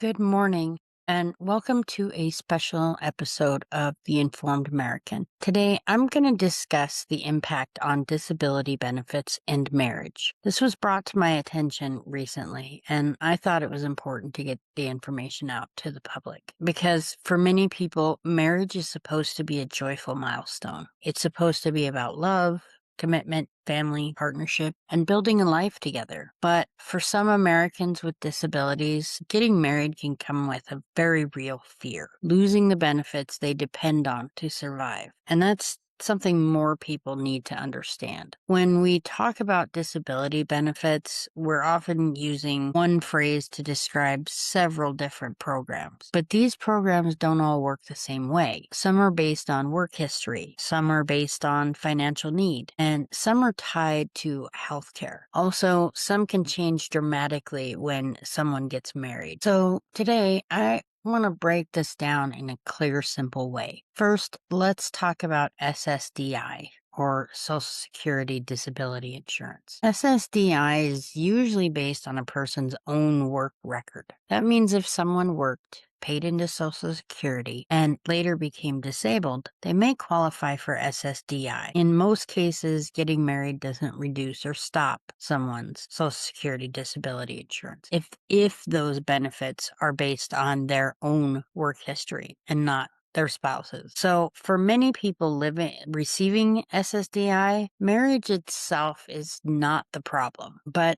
Good morning, and welcome to a special episode of The Informed American. Today, I'm going to discuss the impact on disability benefits and marriage. This was brought to my attention recently, and I thought it was important to get the information out to the public because for many people, marriage is supposed to be a joyful milestone. It's supposed to be about love, commitment, family, partnership, and building a life together. But for some Americans with disabilities, getting married can come with a very real fear, losing the benefits they depend on to survive. And that's something more people need to understand. When we talk about disability benefits, we're often using one phrase to describe several different programs. But these programs don't all work the same way. Some are based on work history, some are based on financial need, and some are tied to healthcare. Also, some can change dramatically when someone gets married. So today, I want to break this down in a clear, simple way. First, let's talk about SSDI, or Social Security Disability Insurance. SSDI is usually based on a person's own work record. That means if someone worked, paid into Social Security, and later became disabled, they may qualify for SSDI. In most cases, getting married doesn't reduce or stop someone's Social Security disability insurance if those benefits are based on their own work history and not their spouses. So for many people receiving SSDI, marriage itself is not the problem, but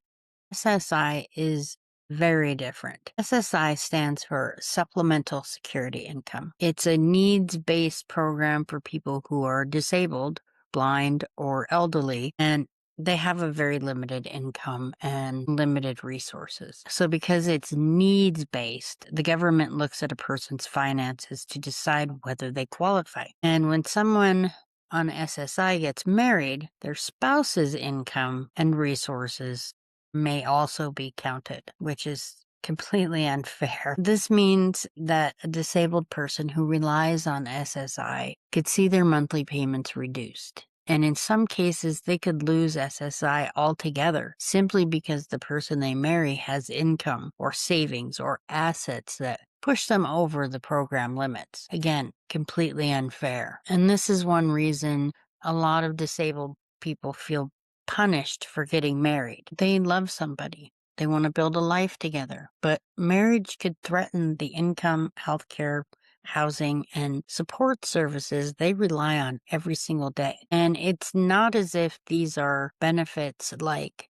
SSI is very different. SSI stands for Supplemental Security Income. It's a needs-based program for people who are disabled, blind, or elderly, and they have a very limited income and limited resources. So because it's needs-based, the government looks at a person's finances to decide whether they qualify. And when someone on SSI gets married, their spouse's income and resources may also be counted, which is completely unfair. This means that a disabled person who relies on SSI could see their monthly payments reduced. And in some cases, they could lose SSI altogether simply because the person they marry has income or savings or assets that push them over the program limits. Again, completely unfair. And this is one reason a lot of disabled people feel punished for getting married. They love somebody. They want to build a life together. But marriage could threaten the income, healthcare, housing, and support services they rely on every single day. And it's not as if these are benefits like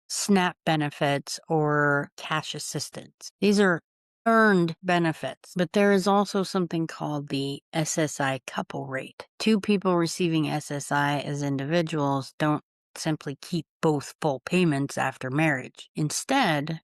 SNAP benefits or cash assistance. These are earned benefits, but there is also something called the SSI couple rate. Two people receiving SSI as individuals don't simply keep both full payments after marriage. Instead,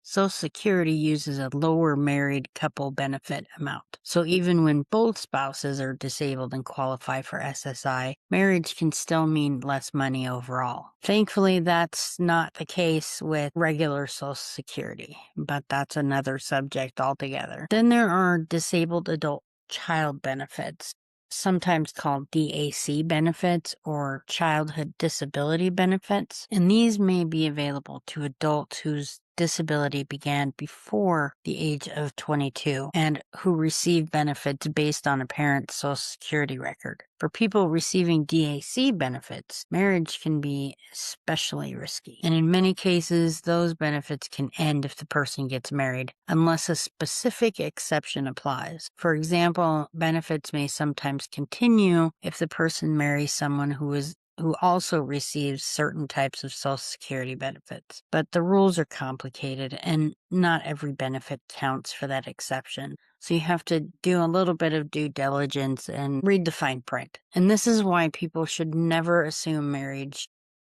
Social Security uses a lower married couple benefit amount. So even when both spouses are disabled and qualify for SSI, marriage can still mean less money overall. Thankfully, that's not the case with regular Social Security, but that's another subject altogether. Then there are disabled adult child benefits, sometimes called DAC benefits or childhood disability benefits, and these may be available to adults whose disability began before the age of 22 and who receive benefits based on a parent's Social Security record. For people receiving DAC benefits, marriage can be especially risky. And in many cases, those benefits can end if the person gets married, unless a specific exception applies. For example, benefits may sometimes continue if the person marries someone who also receives certain types of Social Security benefits. But the rules are complicated and not every benefit counts for that exception. So you have to do a little bit of due diligence and read the fine print. And this is why people should never assume marriage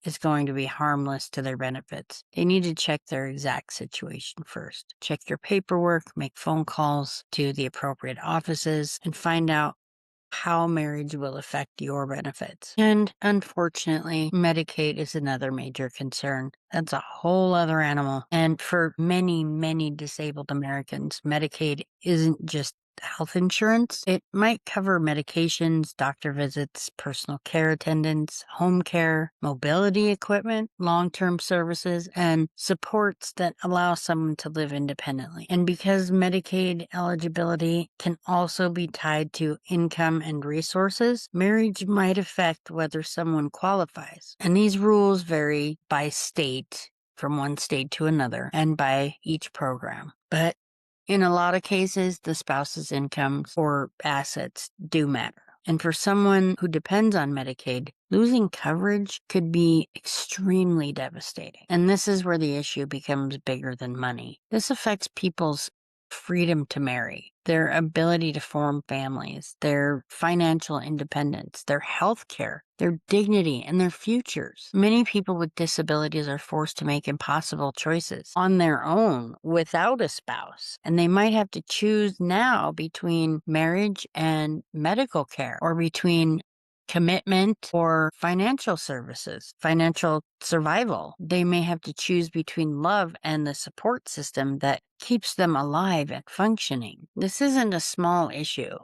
is going to be harmless to their benefits. They need to check their exact situation first. Check your paperwork, make phone calls to the appropriate offices, and find out how marriage will affect your benefits. And unfortunately, Medicaid is another major concern. That's a whole other animal. And for many, many disabled Americans, Medicaid isn't just health insurance. It might cover medications, doctor visits, personal care attendants, home care, mobility equipment, long-term services, and supports that allow someone to live independently. And because Medicaid eligibility can also be tied to income and resources, marriage might affect whether someone qualifies. And these rules vary by state, from one state to another, and by each program. But in a lot of cases, the spouse's incomes or assets do matter. And for someone who depends on Medicaid, losing coverage could be extremely devastating. And this is where the issue becomes bigger than money. This affects people's freedom to marry, their ability to form families, their financial independence, their health care, their dignity, and their futures. Many people with disabilities are forced to make impossible choices on their own without a spouse, and they might have to choose now between marriage and medical care, or between commitment or financial services, financial survival. They may have to choose between love and the support system that keeps them alive and functioning. This isn't a small issue.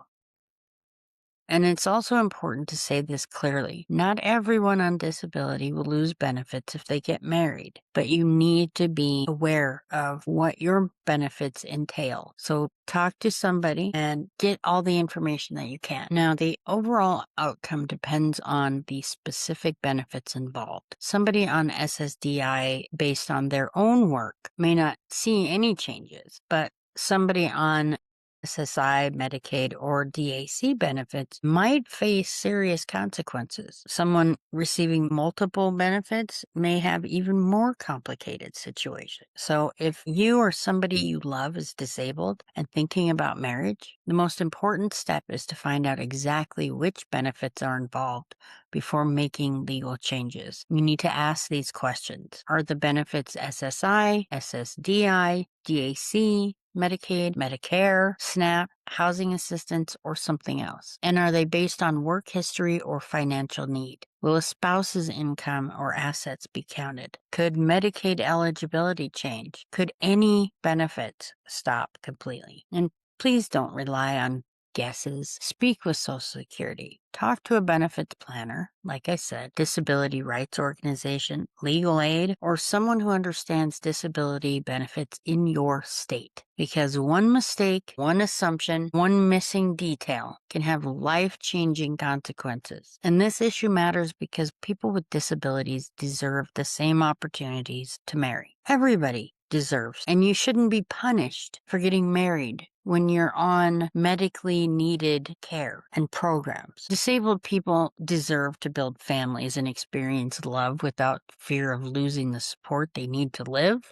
And it's also important to say this clearly. Not everyone on disability will lose benefits if they get married, but you need to be aware of what your benefits entail. So talk to somebody and get all the information that you can. Now, the overall outcome depends on the specific benefits involved. Somebody on SSDI, based on their own work, may not see any changes, but somebody on SSI, Medicaid, or DAC benefits might face serious consequences. Someone receiving multiple benefits may have even more complicated situations. So if you or somebody you love is disabled and thinking about marriage, the most important step is to find out exactly which benefits are involved before making legal changes. You need to ask these questions. Are the benefits SSI, SSDI, DAC, Medicaid, Medicare, SNAP, housing assistance, or something else? And are they based on work history or financial need? Will a spouse's income or assets be counted? Could Medicaid eligibility change? Could any benefits stop completely? And please don't rely on guesses. Speak with Social Security. Talk to a benefits planner, like I said, disability rights organization, legal aid, or someone who understands disability benefits in your state. Because one mistake, one assumption, one missing detail can have life-changing consequences. And this issue matters because people with disabilities deserve the same opportunities to marry. Everybody deserves, and you shouldn't be punished for getting married when you're on medically needed care and programs. Disabled people deserve to build families and experience love without fear of losing the support they need to live.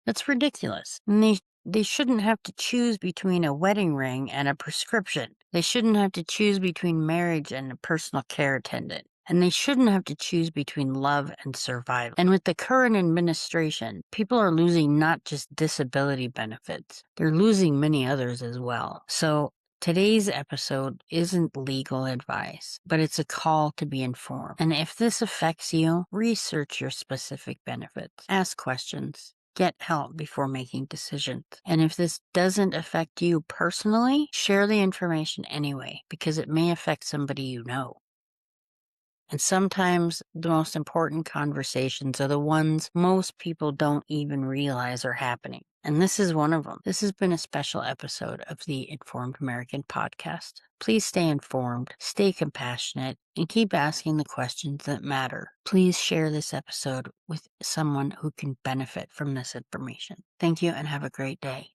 That's ridiculous. And they shouldn't have to choose between a wedding ring and a prescription. They shouldn't have to choose between marriage and a personal care attendant. And they shouldn't have to choose between love and survival. And with the current administration, people are losing not just disability benefits, they're losing many others as well. So today's episode isn't legal advice, but it's a call to be informed. And if this affects you, research your specific benefits. Ask questions. Get help before making decisions. And if this doesn't affect you personally, share the information anyway, because it may affect somebody you know. And sometimes the most important conversations are the ones most people don't even realize are happening. And this is one of them. This has been a special episode of the Informed American podcast. Please stay informed, stay compassionate, and keep asking the questions that matter. Please share this episode with someone who can benefit from this information. Thank you and have a great day.